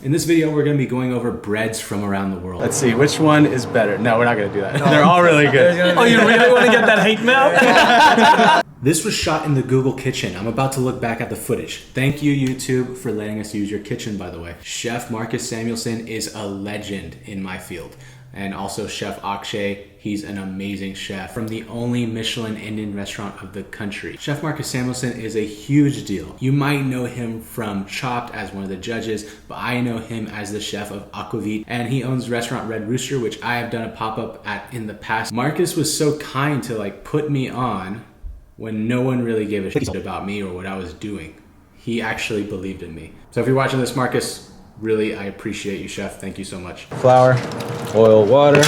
In this video, we're gonna be going over breads from around the world. Let's see, which one is better? No, we're not gonna do that. No. They're all really good. Oh, you really want to get that hate mail? This was shot in the Google kitchen. I'm about to look back at the footage. Thank you, YouTube, for letting us use your kitchen, by the way. Chef Marcus Samuelsson is a legend in my field. And also Chef Akshay, he's an amazing chef from the only Michelin Indian restaurant of the country. Chef Marcus Samuelsson is a huge deal. You might know him from Chopped as one of the judges, but I know him as the chef of Aquavit, and he owns restaurant Red Rooster, which I have done a pop-up at in the past. Marcus was so kind to put me on when no one really gave a shit about me or what I was doing. He actually believed in me. So if you're watching this, Marcus, really, I appreciate you, chef. Thank you so much. Flour, oil, water,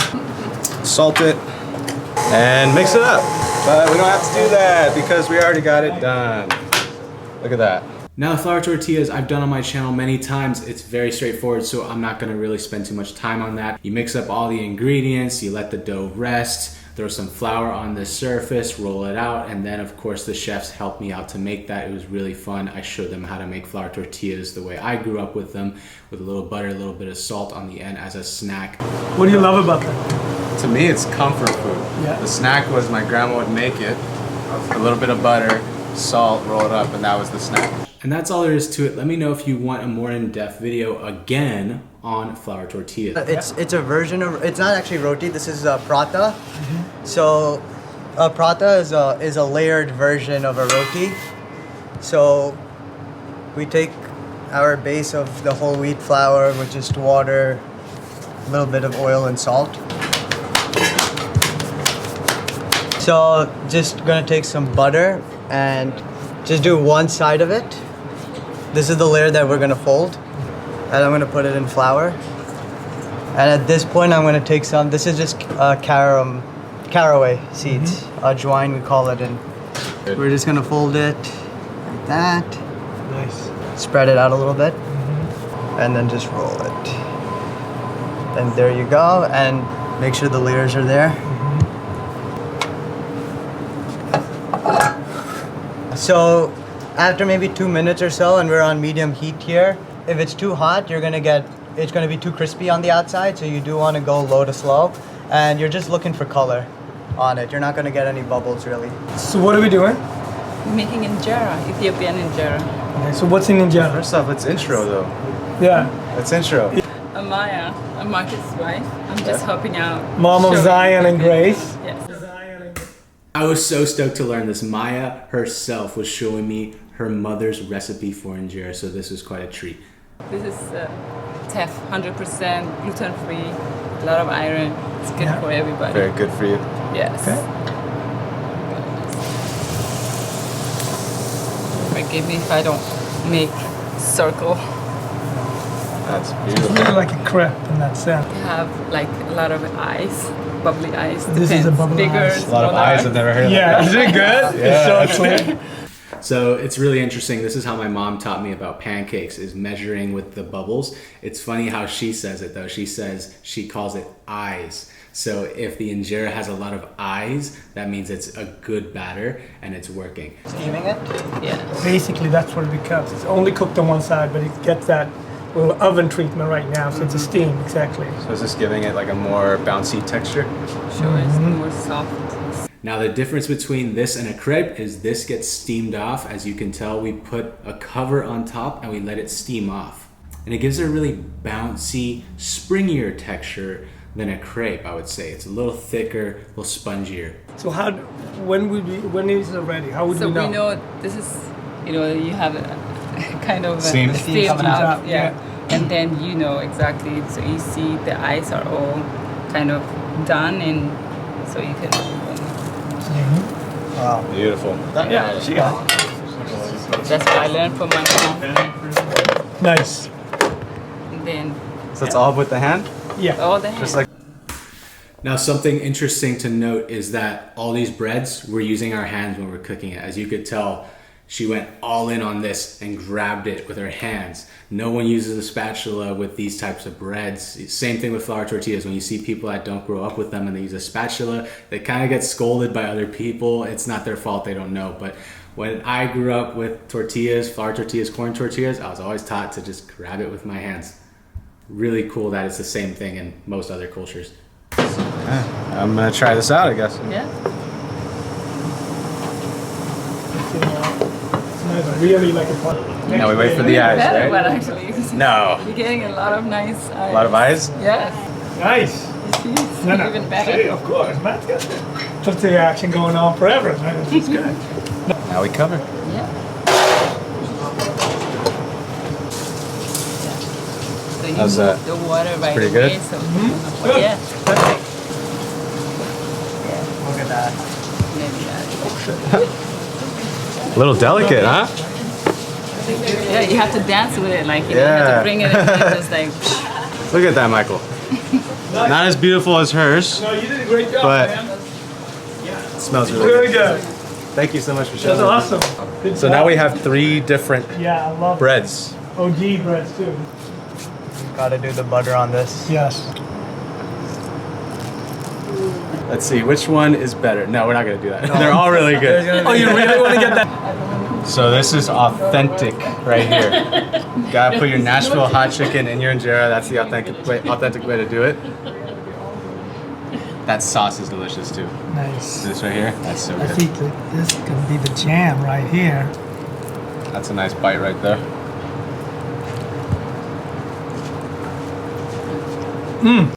salt it, and mix it up. But we don't have to do that because we already got it done. Look at that. Now, the flour tortillas I've done on my channel many times. It's very straightforward, so I'm not gonna really spend too much time on that. You mix up all the ingredients, you let the dough rest, throw some flour on the surface, roll it out, and then of course the chefs helped me out to make that. It was really fun. I showed them how to make flour tortillas the way I grew up with them, with a little butter, a little bit of salt on the end as a snack. What do you love about that? To me, it's comfort food. Yeah. The snack was my grandma would make it, a little bit of butter, salt, roll it up, and that was the snack. And that's all there is to it. Let me know if you want a more in-depth video again on flour tortillas. It's a version of, it's not actually roti, this is a prata. So a prata is a layered version of a roti. So we take our base of the whole wheat flour with just water, a little bit of oil and salt. So just gonna take some butter and just do one side of it. This is the layer that we're gonna fold, and I'm gonna put it in flour. And at this point, I'm gonna take some. This is just caraway seeds, ajwain we call it, and we're just gonna fold it like that. Nice. Spread it out a little bit, and then just roll it. And there you go. And make sure the layers are there. So after maybe 2 minutes or so, and we're on medium heat here, if it's too hot, it's gonna be too crispy on the outside, so you do wanna go low to slow, and you're just looking for color on it. You're not gonna get any bubbles really. So what are we doing? Making injera, Ethiopian injera. Okay, so what's in injera? First off, let's intro though. Yeah. Let's intro. Amaya, I'm Marcus' wife. I'm just helping out. Mom of showing Zion and the Grace. Yes. I was so stoked to learn this. Maya herself was showing me her mother's recipe for injera, so this was quite a treat. This is TEF, 100% gluten-free, a lot of iron. It's good for everybody. Very good for you. Yes. Okay. Forgive me if I don't make circle. That's It's beautiful. really like a crepe in that sense. I have like a lot of eyes, bubbly eyes. This is a Depends. bubbly Bigger, eyes. A lot of smaller. eyes I've never heard of. Yeah, is it good? Yeah, It's so clear. So it's really interesting. This is how my mom taught me about pancakes, is measuring with the bubbles. It's funny how she says it though. She calls it eyes. So if the injera has a lot of eyes, that means it's a good batter and it's working. Steaming it? Yes. Basically, that's what it becomes. It's only cooked on one side, but it gets that little oven treatment right now, so it's a steam, exactly. So is this giving it like a more bouncy texture? Sure, it's more soft. Now the difference between this and a crepe is this gets steamed off. As you can tell, we put a cover on top and we let it steam off. And it gives it a really bouncy, springier texture than a crepe, I would say. It's a little thicker, a little spongier. So when is it ready? How would So we know? we know this is, you have a kind of Steam. steam Comes out, out, yeah. And then you know exactly, so you see the eyes are all kind of done, and so you can. Wow. Beautiful. Yeah, she got it. That's what I learned from my mom. Nice. And then So it's all with the hand? Yeah. all the Just like Now something interesting to note is that all these breads, we're using our hands when we're cooking it. As you could tell, she went all in on this and grabbed it with her hands. No one uses a spatula with these types of breads. Same thing with flour tortillas. When you see people that don't grow up with them and they use a spatula, they kind of get scolded by other people. It's not their fault, they don't know. But when I grew up with tortillas, flour tortillas, corn tortillas, I was always taught to just grab it with my hands. really cool that it's the same thing in most other cultures. I'm gonna try this out, I guess. Yeah. It's nice, really like a pot. Now we wait for the eyes, Better right? one actually. No. You're getting a lot of nice eyes. A lot of eyes? Yeah. Nice. It's No, no. even better. Hey, of course, Matt's got the action going on forever. Man. It's good. Now we cover. Yeah. So you How's move that? the water right pretty away. good? So Good. yeah, perfect. Look at that. Maybe that. A little delicate, huh? Yeah, you have to dance with it. Like you have Yeah. to bring it in and just like. Look at that, Michael. Not as beautiful as hers, No, you did a great job, but man. it smells really Really good. good. Thank you so much for showing That's me. awesome. Good So job. now we have 3 different Yeah, I love breads. OG breads too. Gotta do the butter on this. Yes. Let's see, which one is better? No, we're not gonna do that. They're all really good. Oh, you really want to get that? So this is authentic right here. Gotta put your Nashville hot chicken in your injera. That's the authentic way to do it. That sauce is delicious too. Nice. This right here, that's so I good. think that this can be the jam right here. That's a nice bite right there.